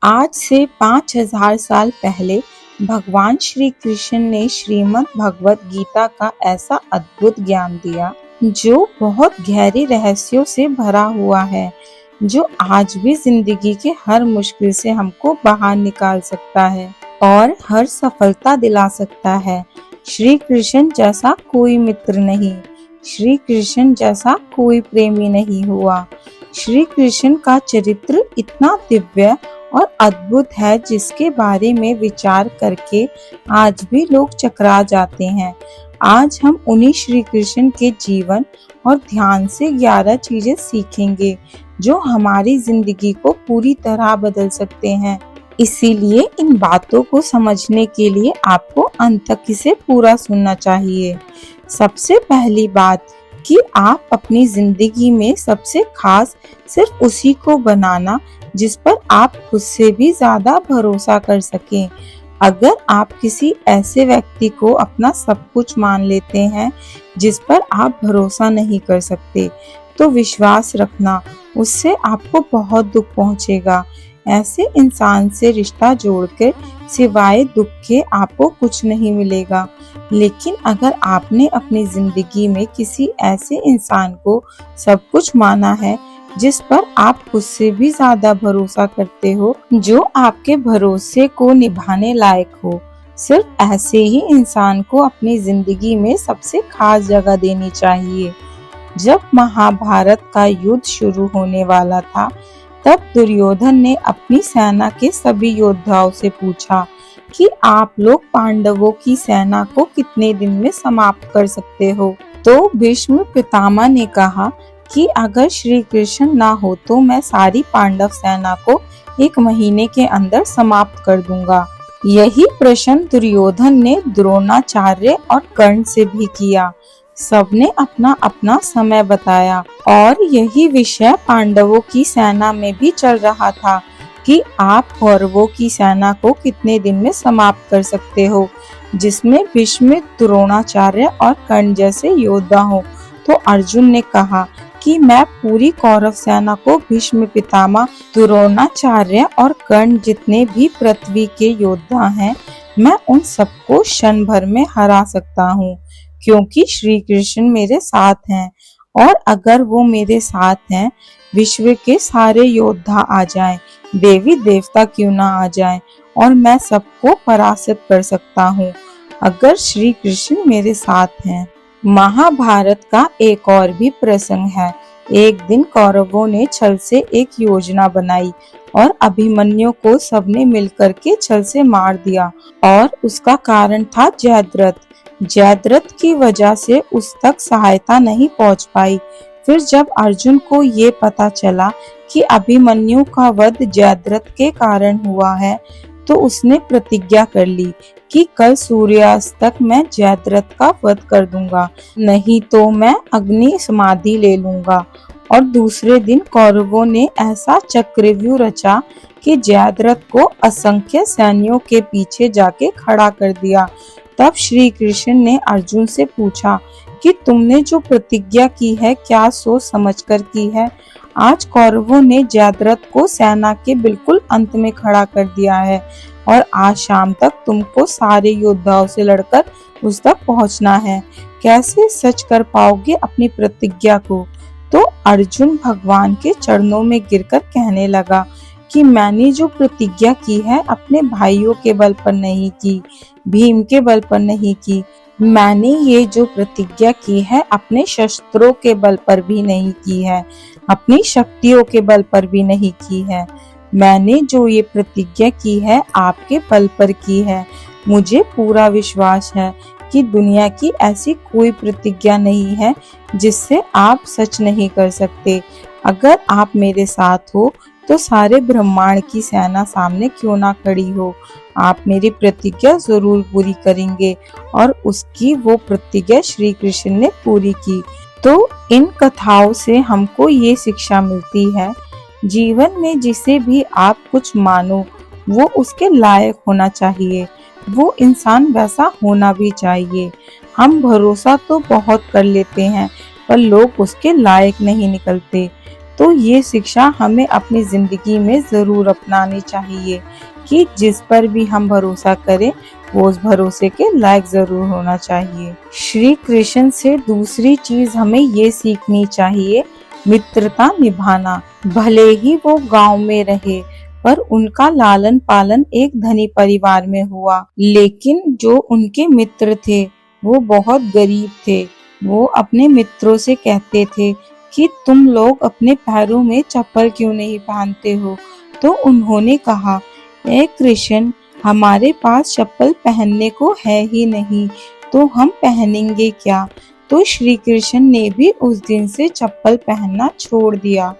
आज से 5000 साल पहले भगवान श्री कृष्ण ने श्रीमद् भगवत गीता का ऐसा अद्भुत ज्ञान दिया जो बहुत गहरे रहस्यों से भरा हुआ है, जो आज भी जिंदगी के हर मुश्किल से हमको बाहर निकाल सकता है और हर सफलता दिला सकता है। श्री कृष्ण जैसा कोई मित्र नहीं, श्री कृष्ण जैसा कोई प्रेमी नहीं हुआ। श्री कृष्ण का चरित्र इतना दिव्य और अद्भुत है जिसके बारे में विचार करके आज भी लोग चकरा जाते हैं। आज हम उन्हीं श्री कृष्ण के जीवन और ध्यान से 11 चीजें सीखेंगे जो हमारी जिंदगी को पूरी तरह बदल सकते हैं। इसीलिए इन बातों को समझने के लिए आपको अंत तक इसे पूरा सुनना चाहिए। सबसे पहली बात कि आप अपनी जिंदगी में सबसे खास सिर्फ उसी को बनाना जिस पर आप खुद से भी ज्यादा भरोसा कर सकें। अगर आप किसी ऐसे व्यक्ति को अपना सब कुछ मान लेते हैं जिस पर आप भरोसा नहीं कर सकते, तो विश्वास रखना उससे आपको बहुत दुख पहुंचेगा। ऐसे इंसान से रिश्ता जोड़कर सिवाय दुख के आपको कुछ नहीं मिलेगा। लेकिन अगर आपने अपनी जिंदगी में किसी ऐसे इंसान को सब कुछ माना है जिस पर आप खुद से भी ज्यादा भरोसा करते हो, जो आपके भरोसे को निभाने लायक हो, सिर्फ ऐसे ही इंसान को अपनी जिंदगी में सबसे खास जगह देनी चाहिए। जब महाभारत का युद्ध शुरू होने वाला था, तब दुर्योधन ने अपनी सेना के सभी योद्धाओं से पूछा कि आप लोग पांडवों की सेना को कितने दिन में समाप्त कर सकते हो। तो भीष्म पितामह ने कहा कि अगर श्री कृष्ण ना हो तो मैं सारी पांडव सेना को 1 महीने के अंदर समाप्त कर दूंगा। यही प्रश्न दुर्योधन ने द्रोणाचार्य और कर्ण से भी किया। सबने अपना अपना समय बताया और यही विषय पांडवों की सेना में भी चल रहा था कि आप कौरवों की सेना को कितने दिन में समाप्त कर सकते हो, जिसमें भीष्म, द्रोणाचार्य और कर्ण जैसे योद्धा हो। तो अर्जुन ने कहा कि मैं पूरी कौरव सेना को भीष्म पितामह, द्रोणाचार्य और कर्ण जितने भी पृथ्वी के योद्धा हैं, मैं उन सबको क्षण भर में हरा सकता हूँ, क्योंकि श्री कृष्ण मेरे साथ हैं। और अगर वो मेरे साथ हैं, विश्व के सारे योद्धा आ जाएं, देवी देवता क्यों ना आ जाएं, और मैं सबको पराजित कर सकता हूँ अगर श्री कृष्ण मेरे साथ हैं। महाभारत का एक और भी प्रसंग है। एक दिन कौरवों ने छल से एक योजना बनाई और अभिमन्यु को सबने मिलकर के छल से मार दिया, और उसका कारण था जयद्रथ। जयद्रथ की वजह से उस तक सहायता नहीं पहुंच पाई। फिर जब अर्जुन को ये पता चला कि अभिमन्यु का वध जयद्रथ के कारण हुआ है, तो उसने प्रतिज्ञा कर ली कि कल सूर्यास्त तक मैं जयद्रथ का वध कर दूंगा, नहीं तो मैं अग्नि समाधि ले लूंगा। और दूसरे दिन कौरवों ने ऐसा चक्रव्यूह रचा कि जयद्रथ को असंख्य सैनियों के पीछे जाके खड़ा कर दिया। तब श्री कृष्ण ने अर्जुन से पूछा कि तुमने जो प्रतिज्ञा की है क्या सोच समझकर की है? आज कौरवों ने जयद्रथ को सेना के बिल्कुल अंत में खड़ा कर दिया है, और आज शाम तक तुमको सारे योद्धाओं से लड़कर उस तक पहुंचना है। कैसे सच कर पाओगे अपनी प्रतिज्ञा को? तो अर्जुन भगवान के चरणों में गिरकर कहने लगा कि मैंने जो प्रतिज्ञा की है अपने भाइयों के बल पर नहीं की, भीम के बल पर नहीं की। मैंने ये जो प्रतिज्ञा की है अपने शस्त्रों के बल पर भी नहीं की है, अपनी शक्तियों के बल पर भी नहीं की है। मैंने जो ये प्रतिज्ञा की है आपके बल पर की है। मुझे पूरा विश्वास है कि दुनिया की ऐसी कोई प्रतिज्ञा नहीं है जिससे आप सच नहीं कर सकते। अगर आप मेरे साथ हो तो सारे ब्रह्मांड की सेना सामने क्यों ना खड़ी हो, आप मेरी प्रतिज्ञा जरूर पूरी करेंगे। और उसकी वो प्रतिज्ञा श्री कृष्ण ने पूरी की। तो इन कथाओं से हमको ये शिक्षा मिलती है, जीवन में जिसे भी आप कुछ मानो वो उसके लायक होना चाहिए, वो इंसान वैसा होना भी चाहिए। हम भरोसा तो बहुत कर लेते हैं पर लोग उसके लायक नहीं निकलते। तो ये शिक्षा हमें अपनी जिंदगी में जरूर अपनानी चाहिए कि जिस पर भी हम भरोसा करें वो उस भरोसे के लायक जरूर होना चाहिए। श्री कृष्ण से दूसरी चीज हमें ये सीखनी चाहिए, मित्रता निभाना। भले ही वो गांव में रहे पर उनका लालन पालन एक धनी परिवार में हुआ, लेकिन जो उनके मित्र थे वो बहुत गरीब थे। वो अपने मित्रों से कहते थे कि तुम लोग अपने पैरों में चप्पल क्यों नहीं पहनते हो? तो उन्होंने कहा, ए कृष्ण, हमारे पास चप्पल पहनने को है ही नहीं, तो हम पहनेंगे क्या? तो श्री कृष्ण ने भी उस दिन से चप्पल पहनना छोड़ दिया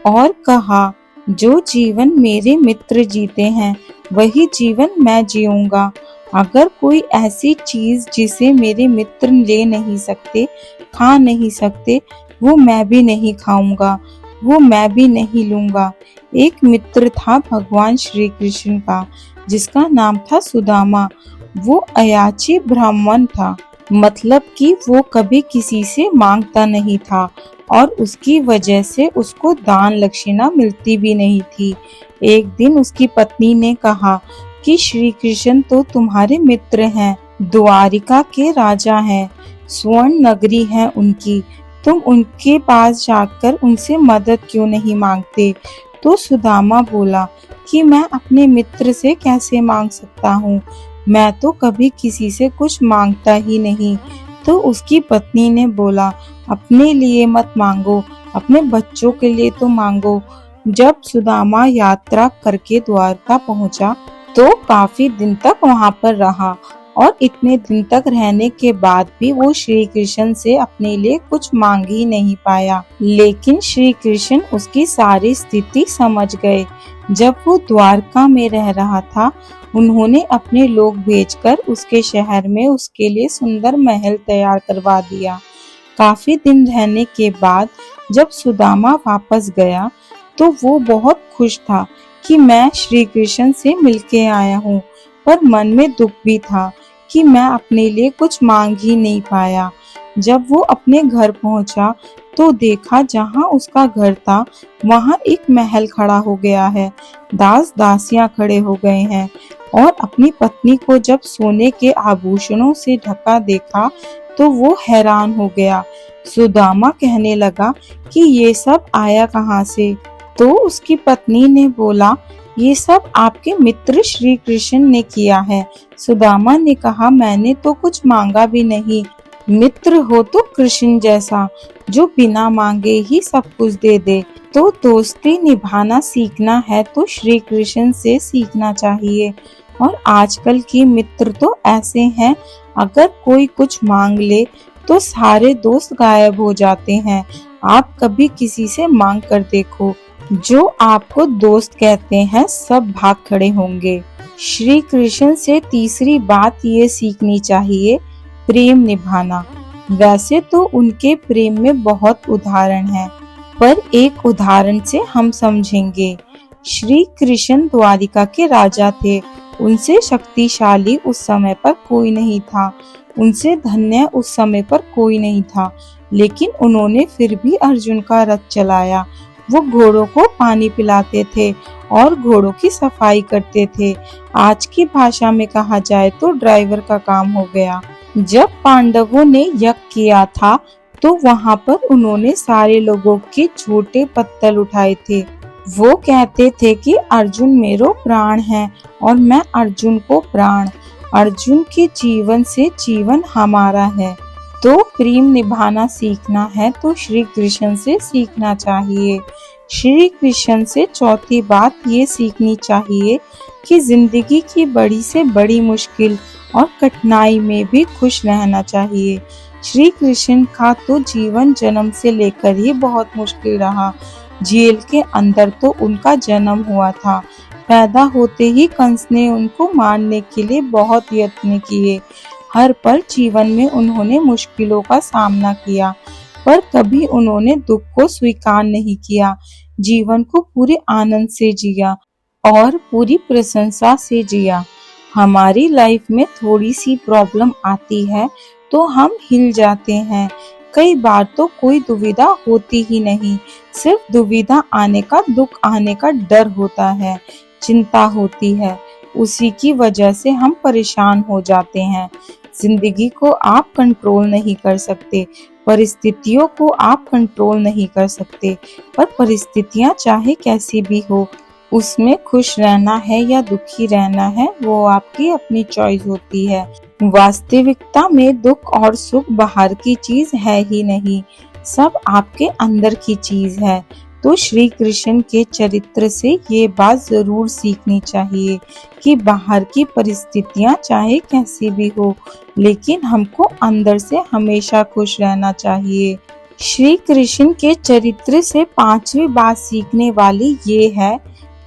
और कहा, जो जीवन मेरे मित्र जीते हैं वही जीवन मैं जीऊंगा। अगर कोई ऐसी चीज जिसे मेरे मित्र ले नहीं सकते, खा नहीं सकते, वो मैं भी नहीं खाऊंगा, वो मैं भी नहीं लूंगा। एक मित्र था भगवान श्री कृष्ण का, जिसका नाम था सुदामा। वो अयाची ब्राह्मण था, मतलब कि वो कभी किसी से मांगता नहीं था और उसकी वजह से उसको दान दक्षिणा मिलती भी नहीं थी। एक दिन उसकी पत्नी ने कहा कि श्री कृष्ण तो तुम्हारे मित्र हैं, द्वारिका के राजा हैं, स्वर्ण नगरी है उनकी, तुम उनके पास जाकर उनसे मदद क्यों नहीं मांगते? तो सुदामा बोला कि मैं अपने मित्र से कैसे मांग सकता हूँ, मैं तो कभी किसी से कुछ मांगता ही नहीं। तो उसकी पत्नी ने बोला, अपने लिए मत मांगो, अपने बच्चों के लिए तो मांगो। जब सुदामा यात्रा करके द्वारका पहुंचा तो काफी दिन तक वहां पर रहा और इतने दिन तक रहने के बाद भी वो श्री कृष्ण से अपने लिए कुछ मांग ही नहीं पाया। लेकिन श्री कृष्ण उसकी सारी स्थिति समझ गए। जब वो द्वारका में रह रहा था, उन्होंने अपने लोग भेजकर उसके शहर में उसके लिए सुंदर महल तैयार करवा दिया। काफी दिन रहने के बाद जब सुदामा वापस गया तो वो बहुत खुश था कि मैं श्री कृष्ण से मिलके आया हूँ, पर मन में दुख भी था कि मैं अपने लिए कुछ मांग ही नहीं पाया। जब वो अपने घर पहुंचा तो देखा जहाँ उसका घर था वहाँ एक महल खड़ा हो गया है, दास दासियां खड़े हो गए हैं और अपनी पत्नी को जब सोने के आभूषणों से ढका देखा तो वो हैरान हो गया। सुदामा कहने लगा कि ये सब आया कहाँ से? तो उसकी पत्नी ने बोला, ये सब आपके मित्र श्री कृष्ण ने किया है। सुदामा ने कहा, मैंने तो कुछ मांगा भी नहीं। मित्र हो तो कृष्ण जैसा, जो बिना मांगे ही सब कुछ दे दे। तो दोस्ती निभाना सीखना है तो श्री कृष्ण से सीखना चाहिए। और आजकल के मित्र तो ऐसे हैं, अगर कोई कुछ मांग ले तो सारे दोस्त गायब हो जाते हैं। आप कभी किसी से मांग कर देखो, जो आपको दोस्त कहते हैं सब भाग खड़े होंगे। श्री कृष्ण से तीसरी बात ये सीखनी चाहिए, प्रेम निभाना। वैसे तो उनके प्रेम में बहुत उदाहरण हैं, पर एक उदाहरण से हम समझेंगे। श्री कृष्ण द्वारिका के राजा थे, उनसे शक्तिशाली उस समय पर कोई नहीं था, उनसे धन्य उस समय पर कोई नहीं था, लेकिन उन्होंने फिर भी अर्जुन का रथ चलाया। वो घोड़ों को पानी पिलाते थे और घोड़ों की सफाई करते थे। आज की भाषा में कहा जाए तो ड्राइवर का काम हो गया। जब पांडवों ने यज्ञ किया था तो वहां पर उन्होंने सारे लोगों के छोटे पत्तल उठाए थे। वो कहते थे कि अर्जुन मेरो प्राण है और मैं अर्जुन को प्राण। अर्जुन के जीवन से जीवन हमारा है। तो प्रेम निभाना सीखना है तो श्री कृष्ण से सीखना चाहिए। श्री कृष्ण से चौथी बात ये सीखनी चाहिए कि जिंदगी की बड़ी से बड़ी मुश्किल और कठिनाई में भी खुश रहना चाहिए। श्री कृष्ण का तो जीवन जन्म से लेकर ही बहुत मुश्किल रहा। जेल के अंदर तो उनका जन्म हुआ था। पैदा होते ही कंस ने उनको मारने के लिए बहुत यत्न किए। हर पल जीवन में उन्होंने मुश्किलों का सामना किया, पर कभी उन्होंने दुख को स्वीकार नहीं किया। जीवन को पूरे आनंद से जिया और पूरी प्रशंसा से जिया। हमारी लाइफ में थोड़ी सी प्रॉब्लम आती है तो हम हिल जाते हैं, कई बार तो कोई दुविधा होती ही नहीं, सिर्फ दुविधा आने का, दुख आने का डर होता है, चिंता होती है। उसी की वजह से हम परेशान हो जाते हैं। जिंदगी को आप कंट्रोल नहीं कर सकते, परिस्थितियों को आप कंट्रोल नहीं कर सकते, पर परिस्थितियां चाहे कैसी भी हो, उसमें खुश रहना है या दुखी रहना है, वो आपकी अपनी चॉइस होती है। वास्तविकता में दुख और सुख बाहर की चीज है ही नहीं, सब आपके अंदर की चीज है। तो श्री कृष्ण के चरित्र से ये बात जरूर सीखनी चाहिए कि बाहर की परिस्थितियां चाहे कैसी भी हो, लेकिन हमको अंदर से हमेशा खुश रहना चाहिए। श्री कृष्ण के चरित्र से पांचवी बात सीखने वाली ये है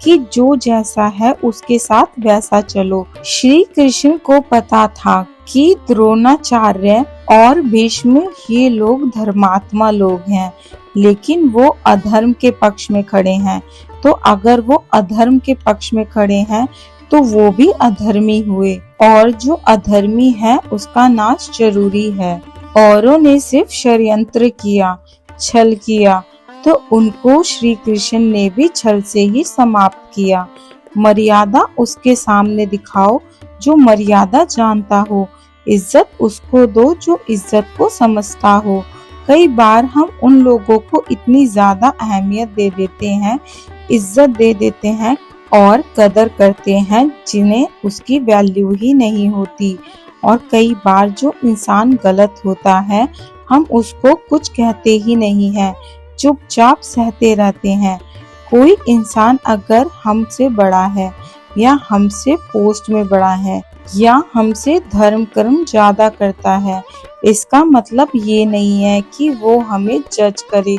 कि जो जैसा है उसके साथ वैसा चलो। श्री कृष्ण को पता था कि द्रोणाचार्य और भीष्म ये लोग धर्मात्मा लोग हैं, लेकिन वो अधर्म के पक्ष में खड़े हैं। तो अगर वो अधर्म के पक्ष में खड़े हैं तो वो भी अधर्मी हुए, और जो अधर्मी है उसका नाश जरूरी है। औरों ने सिर्फ षड्यंत्र किया, छल किया, तो उनको श्री कृष्ण ने भी छल से ही समाप्त किया। मर्यादा उसके सामने दिखाओ जो मर्यादा जानता हो, इज्जत उसको दो जो इज्जत को समझता हो। कई बार हम उन लोगों को इतनी ज्यादा अहमियत दे देते हैं, इज्जत दे देते हैं और कदर करते हैं जिन्हें उसकी वैल्यू ही नहीं होती। और कई बार जो इंसान गलत होता है हम उसको कुछ कहते ही नहीं है, चुपचाप सहते रहते हैं। कोई इंसान अगर हमसे बड़ा है या हमसे पोस्ट में बड़ा है या हमसे धर्म कर्म ज्यादा करता है, इसका मतलब ये नहीं है कि वो हमें जज करे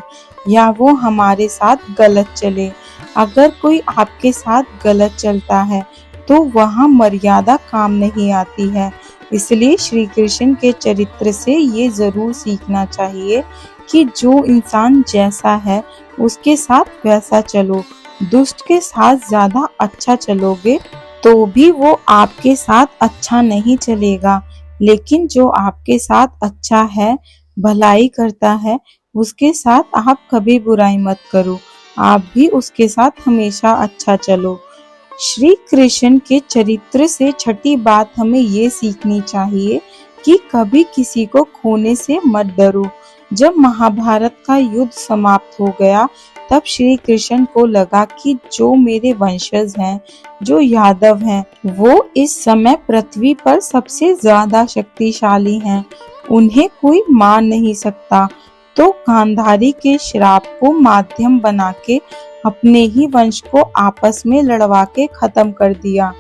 या वो हमारे साथ गलत चले। अगर कोई आपके साथ गलत चलता है तो वहाँ मर्यादा काम नहीं आती है। इसलिए श्री कृष्ण के चरित्र से ये जरूर सीखना चाहिए कि जो इंसान जैसा है उसके साथ वैसा चलो। दुष्ट के साथ ज्यादा अच्छा चलोगे तो भी वो आपके साथ अच्छा नहीं चलेगा, लेकिन जो आपके साथ अच्छा है, भलाई करता है, उसके साथ आप कभी बुराई मत करो, आप भी उसके साथ हमेशा अच्छा चलो। श्री कृष्ण के चरित्र से छठी बात हमें ये सीखनी चाहिए कि कभी किसी को खोने से मत डरो। जब महाभारत का युद्ध समाप्त हो गया तब श्री कृष्ण को लगा कि जो मेरे वंशज हैं, जो यादव हैं, वो इस समय पृथ्वी पर सबसे ज्यादा शक्तिशाली हैं, उन्हें कोई मार नहीं सकता। तो गांधारी के श्राप को माध्यम बना के अपने ही वंश को आपस में लड़वा के खत्म कर दिया।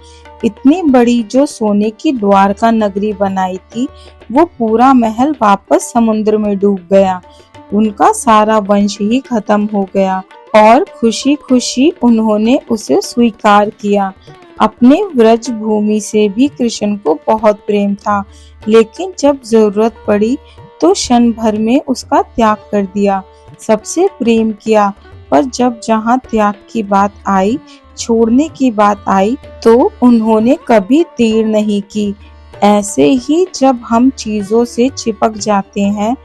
इतनी बड़ी जो सोने की द्वारका नगरी बनाई थी, वो पूरा महल वापस समुद्र में डूब गया। उनका सारा वंश ही खत्म हो गया और खुशी खुशी उन्होंने उसे स्वीकार किया। अपने व्रज भूमि से भी कृष्ण को बहुत प्रेम था, लेकिन जब जरूरत पड़ी तो क्षण भर में उसका त्याग कर दिया। सबसे प्रेम किया, पर जब जहाँ त्याग की बात आई, छोड़ने की बात आई, तो उन्होंने कभी देर नहीं की। ऐसे ही जब हम चीजों से चिपक जाते हैं,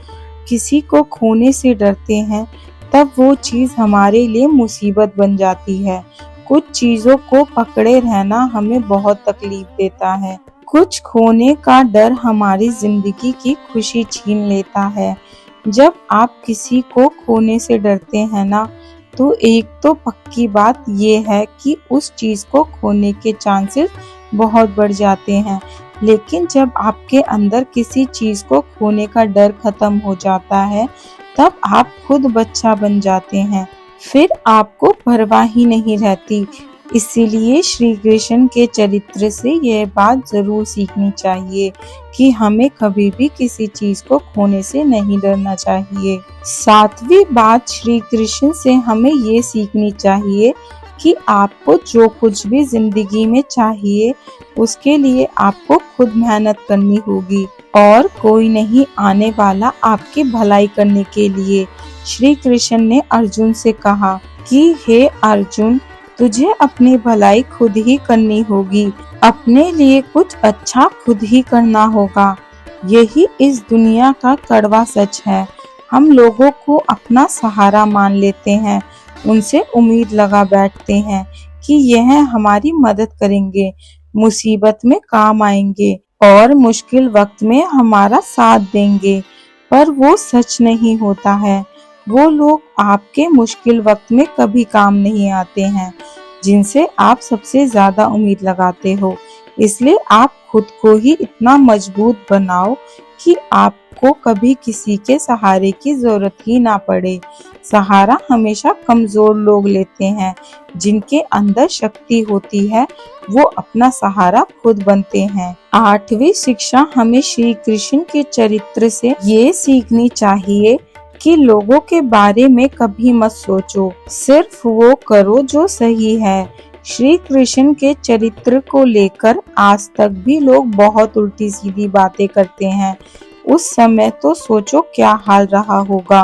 किसी को खोने से डरते हैं, तब वो चीज हमारे लिए मुसीबत बन जाती है। कुछ चीजों को पकड़े रहना हमें बहुत तकलीफ देता है। कुछ खोने का डर हमारी जिंदगी की खुशी छीन लेता है। जब आप किसी को खोने से डरते हैं ना, तो एक तो पक्की बात ये है कि उस चीज को खोने के चांसेस बहुत बढ़ जाते हैं। लेकिन जब आपके अंदर किसी चीज को खोने का डर खत्म हो जाता है, तब आप खुद बच्चा बन जाते हैं, फिर आपको परवाह ही नहीं रहती। इसीलिए श्री कृष्ण के चरित्र से यह बात जरूर सीखनी चाहिए कि हमें कभी भी किसी चीज को खोने से नहीं डरना चाहिए। सातवीं बात श्री कृष्ण से हमें ये सीखनी चाहिए कि आपको जो कुछ भी जिंदगी में चाहिए उसके लिए आपको खुद मेहनत करनी होगी और कोई नहीं आने वाला आपकी भलाई करने के लिए। श्री कृष्ण ने अर्जुन से कहा कि हे अर्जुन, तुझे अपनी भलाई खुद ही करनी होगी, अपने लिए कुछ अच्छा खुद ही करना होगा। यही इस दुनिया का कड़वा सच है। हम लोगों को अपना सहारा मान लेते हैं, उनसे उम्मीद लगा बैठते हैं कि यह हमारी मदद करेंगे, मुसीबत में काम आएंगे और मुश्किल वक्त में हमारा साथ देंगे। पर वो सच नहीं होता है। वो लोग आपके मुश्किल वक्त में कभी काम नहीं आते हैं, जिनसे आप सबसे ज्यादा उम्मीद लगाते हो। इसलिए आप खुद को ही इतना मजबूत बनाओ कि आपको कभी किसी के सहारे की जरूरत ही ना पड़े। सहारा हमेशा कमजोर लोग लेते हैं। जिनके अंदर शक्ति होती है वो अपना सहारा खुद बनते हैं। 8वीं शिक्षा हमें श्री कृष्ण के चरित्र से ये सीखनी चाहिए कि लोगों के बारे में कभी मत सोचो, सिर्फ वो करो जो सही है। श्री कृष्ण के चरित्र को लेकर आज तक भी लोग बहुत उल्टी सीधी बातें करते हैं। उस समय तो सोचो क्या हाल रहा होगा,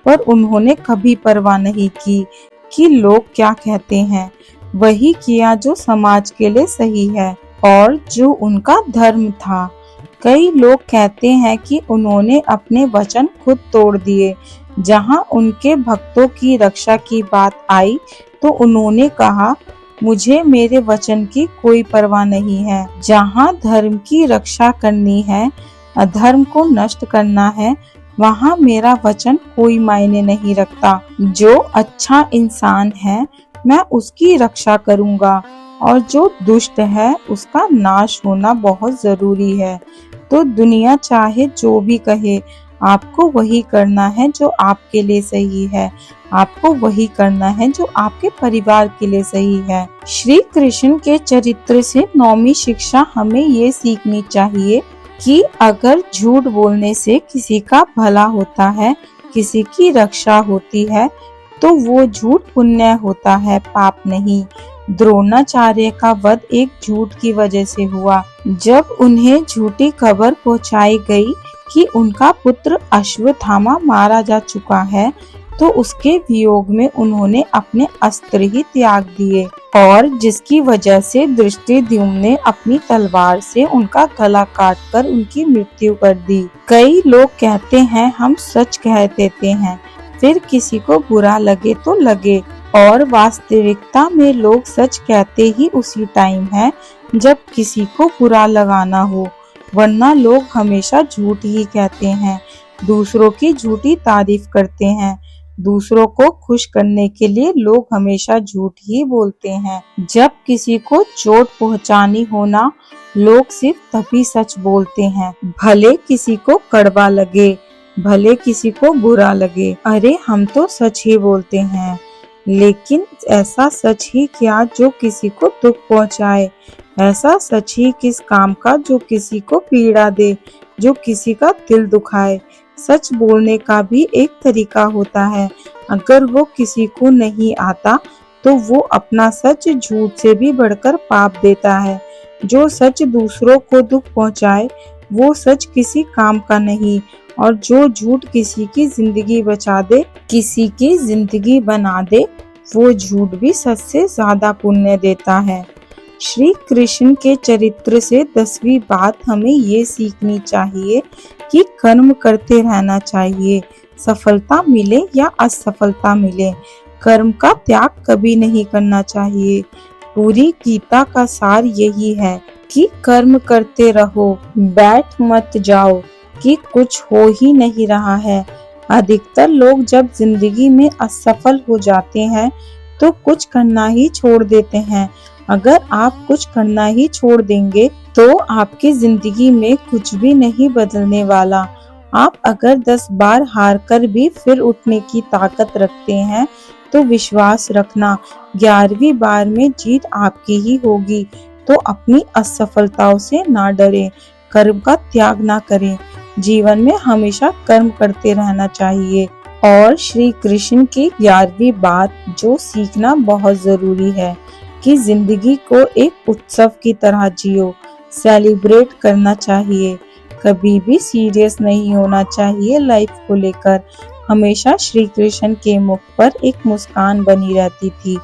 पर उन्होंने कभी परवाह नहीं की कि लोग क्या कहते हैं। वही किया जो समाज के लिए सही है और जो उनका धर्म था। कई लोग कहते हैं कि उन्होंने अपने वचन खुद तोड़ दिए। जहां उनके भक्तों की रक्षा की बात आई तो उन्होंने कहा, मुझे मेरे वचन की कोई परवाह नहीं है। जहां धर्म की रक्षा करनी है, अधर्म को नष्ट करना है, वहां मेरा वचन कोई मायने नहीं रखता। जो अच्छा इंसान है मैं उसकी रक्षा करूंगा और जो दुष्ट है उसका नाश होना बहुत जरूरी है। तो दुनिया चाहे जो भी कहे, आपको वही करना है जो आपके लिए सही है। आपको वही करना है जो आपके परिवार के लिए सही है। श्री कृष्ण के चरित्र से 9वीं शिक्षा हमें ये सीखनी चाहिए कि अगर झूठ बोलने से किसी का भला होता है, किसी की रक्षा होती है, तो वो झूठ पुण्य होता है, पाप नहीं। द्रोणाचार्य का वध एक झूठ की वजह से हुआ। जब उन्हें झूठी खबर पहुंचाई गई कि उनका पुत्र अश्वत्थामा मारा जा चुका है, तो उसके वियोग में उन्होंने अपने अस्त्र ही त्याग दिए और जिसकी वजह से धृष्टद्युम्न ने अपनी तलवार से उनका गला काटकर उनकी मृत्यु कर दी। कई लोग कहते हैं हम सच कह देते हैं, फिर किसी को बुरा लगे तो लगे, और वास्तविकता में लोग सच कहते ही उसी टाइम है जब किसी को बुरा लगाना हो, वरना लोग हमेशा झूठ ही कहते हैं। दूसरों की झूठी तारीफ करते हैं। दूसरों को खुश करने के लिए लोग हमेशा झूठ ही बोलते हैं। जब किसी को चोट पहुंचानी हो ना, लोग सिर्फ तभी सच बोलते हैं, भले किसी को कड़वा लगे, भले किसी को बुरा लगे। अरे हम तो सच ही बोलते हैं, लेकिन ऐसा सच ही क्या जो किसी को दुख पहुंचाए। ऐसा सच ही किस काम का जो किसी को पीड़ा दे, जो किसी का दिल दुखाए। सच बोलने का भी एक तरीका होता है। अगर वो किसी को नहीं आता तो वो अपना सच झूठ से भी बढ़कर पाप देता है। जो सच दूसरों को दुख पहुंचाए वो सच किसी काम का नहीं, और जो झूठ किसी की जिंदगी बचा दे, किसी की जिंदगी बना दे, वो झूठ भी सच से ज्यादा पुण्य देता है। श्री कृष्ण के चरित्र से 10वीं बात हमें ये सीखनी चाहिए कि कर्म करते रहना चाहिए। सफलता मिले या असफलता मिले, कर्म का त्याग कभी नहीं करना चाहिए। पूरी गीता का सार यही है कि कर्म करते रहो, बैठ मत जाओ कि कुछ हो ही नहीं रहा है। अधिकतर लोग जब जिंदगी में असफल हो जाते हैं तो कुछ करना ही छोड़ देते हैं। अगर आप कुछ करना ही छोड़ देंगे तो आपकी जिंदगी में कुछ भी नहीं बदलने वाला। आप अगर 10 बार हार कर भी फिर उठने की ताकत रखते हैं तो विश्वास रखना 11वीं बार में जीत आपकी ही होगी। तो अपनी असफलताओं से ना डरें, कर्म का त्याग ना करें। जीवन में हमेशा कर्म करते रहना चाहिए। और श्री कृष्ण की 11वीं बात जो सीखना बहुत जरूरी है कि जिंदगी को एक उत्सव की तरह जियो, सेलिब्रेट करना चाहिए। कभी भी सीरियस नहीं होना चाहिए लाइफ को लेकर। हमेशा श्री कृष्ण के मुख पर एक मुस्कान बनी रहती थी,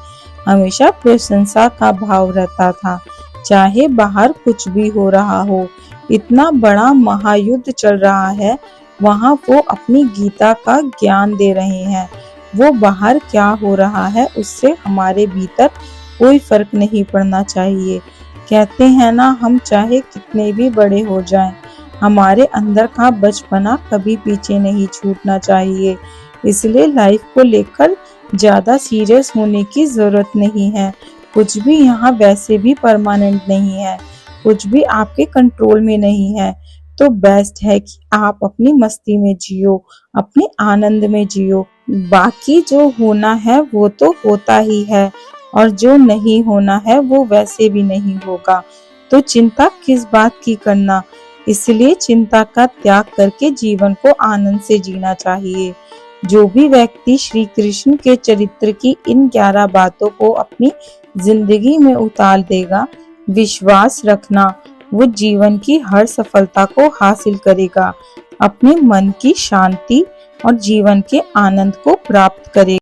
हमेशा प्रशंसा का भाव रहता था, चाहे बाहर कुछ भी हो रहा हो। इतना बड़ा महायुद्ध चल रहा है, वहाँ वो अपनी गीता का ज्ञान दे रहे हैं। वो बाहर क्या हो रहा है उससे हमारे भीतर कोई फर्क नहीं पड़ना चाहिए। कहते हैं ना, हम चाहे कितने भी बड़े हो जाएं, हमारे अंदर का बचपना कभी पीछे नहीं छूटना चाहिए। इसलिए लाइफ को लेकर ज्यादा सीरियस होने की जरूरत नहीं है। कुछ भी यहाँ वैसे भी परमानेंट नहीं है, कुछ भी आपके कंट्रोल में नहीं है। तो बेस्ट है कि आप अपनी मस्ती में जियो, अपने आनंद में जियो। बाकी जो होना है वो तो होता ही है, और जो नहीं होना है वो वैसे भी नहीं होगा। तो चिंता किस बात की करना। इसलिए चिंता का त्याग करके जीवन को आनंद से जीना चाहिए। जो भी व्यक्ति श्री कृष्ण के चरित्र की इन 11 बातों को अपनी जिंदगी में उतार देगा, विश्वास रखना, वो जीवन की हर सफलता को हासिल करेगा, अपने मन की शांति और जीवन के आनंद को प्राप्त करेगा।